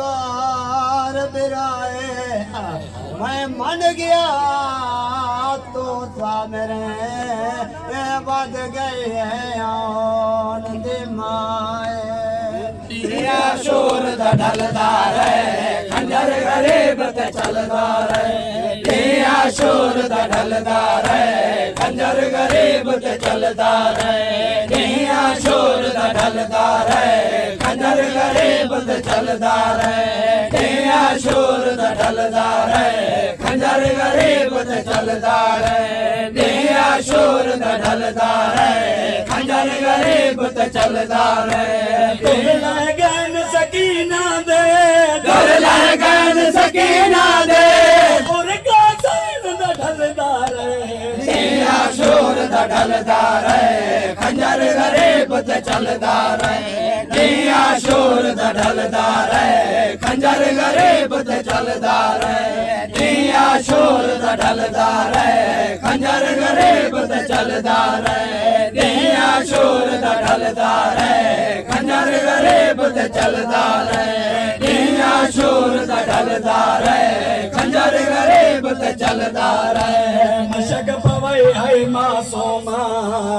car बिराए मैं मन गया तो था मेरे बद गए आन दिमाए दिया शोर दा ढलदार है खंजर गरीब ते चलदार है दिया शोर दा ढलदार है खंजर गरीब ते चलदार है दिया शोर दा ढलदार है खंजर गरीब ते चलदार है दिया शोर दा ढलदार है खंजर गरीब ते चलदार है दिया शोर दा ढलदार है खंजर गरीब ते चलदार है लगन सकीना दे डर लगन सकीना दे और का सैन दा ढलदार दिया शोर दा ढलदार है खंजर गरीब ते चलदार है दिया शोर दा ढलदार है खंजर गरीब ते चलदार है दिया शोर दा ढलदार है खंजर गरीब ते चलदार है दिया शोर दा ढलदार है खंजर गरीब ते चलदार है दिया शोर दा ढलदार है खंजर गरीब ते चलदार है मशक पवई है मासूमा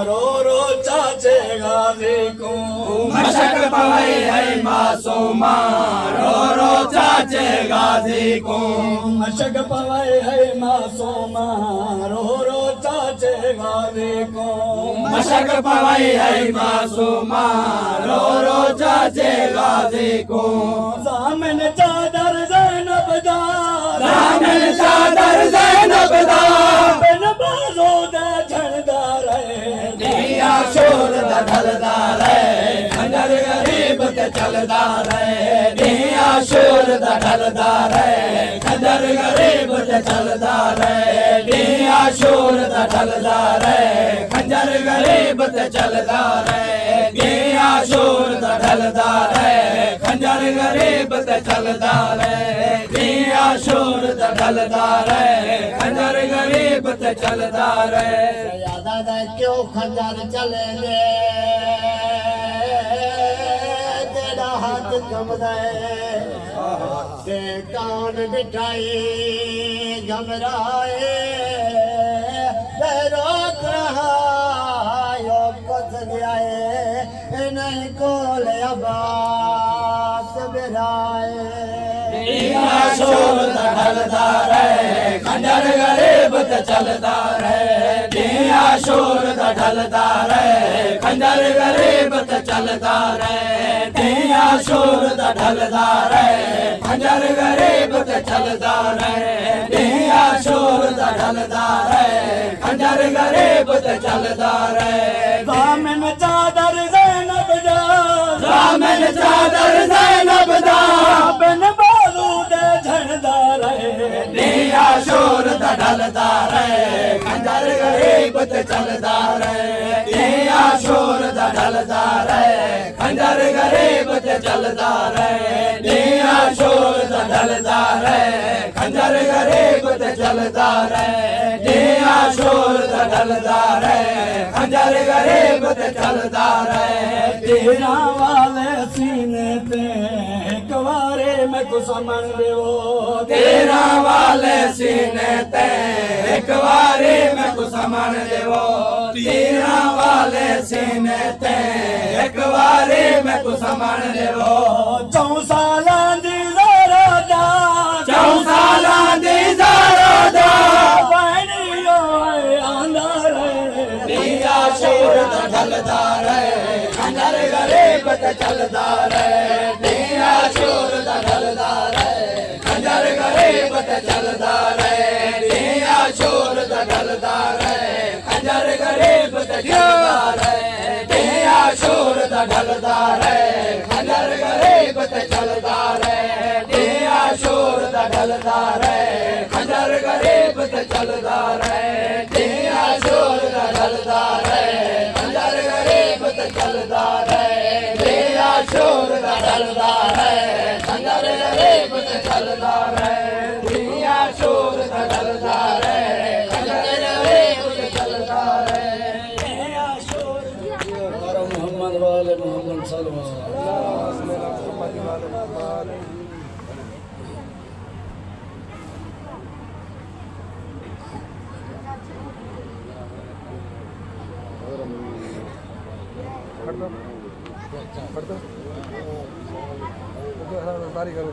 रो रो चाचे गाजी को मशक पवई है मासूमा रो रो चाचे गाजी को मशक पवई है मासूमा रो रो चाचे गाजी को मशक पवई है मासूमा रो रो चाचे गाजी को सामन चादर ज़ैनब दा दामन चादर ज़ैनब दा बिन बाजो दे झंडार है दिया शोर दा ढलदार है खंजर गरीब ते चलदार है दिया शोर दा ढलदार है खंजर गरीब ते चलदार है दिया शोर दा ढलदार है खंजर गरीब ते चलदार है दिया शोर दा ढलदार है खंजर गरीब ते चलदार है दिया शोर दा ढलदार है खंजर गरीब ते चलदार है दादा क्यों खंजर चलेंगे तेरा हाथ कमदा ते कान बिठाई घबराए रोक रहा यो कुछ गया नहीं कोल अब्बास बिराए दिया शोर दा ढलदार है खंजर गरीब ते चलदार है दिया शोर दा ढलदार है खंजर गरीब ते चलदार है दिया शोर दा ढलदार है खंजर गरीब ते चलदार है दिया शोर दा ढलदार है खंजर गरीब ते चलदार है दामन चादर ज़ैनब दा दामन चादर ज़ैनब दा बिन बाजू दे झंडार है दिया शोर दा ढलदार है खंजर गरीब ते चलदार है दिया शोर दा ढलदार है खंजर गरीब ते चलदार है दिया शोर दा ढलदार है खंजर गरीब ते चलदार है दिया शोर दा ढलदार है खंजर गरीब ते चलदार है तेरा वाले सीने पे एक बारे में कुछ समझ देवो तेरा वाले सीने ते एक बारी में कुछ समन देवो तेरा वाले सीने ते एक बारी में कुछ समन देवो 4 सालां दी ज़रा दा 4 सालां दी ज़रा दा बहनियो अंदर दिया शोर दा ढलदार है खंजर गरीब ते चलदार है दिया शोर दा ढलदार है खंजर गरीब ते चलदार है दिया शोर दा ढलदार है खंजर गरीब ते चलदार है दिया शोर दा ढलदार है खंजर गरीब ते चलदार है दिया शोर दा ढलदार है खंजर गरीब ते चलदार है दिया शोर दा ढलदार है खंजर गरीब ते चलदार है दिया शोर दा ढलदार है खंजर गरीब ते चलदार है दिया शोर दा ढलदार है खंजर गरीब ते चलदार है दिया शोर मोहम्मद वाले मोहम्मद सल्लल्लाहु अलैहि वसल्लम तारी करो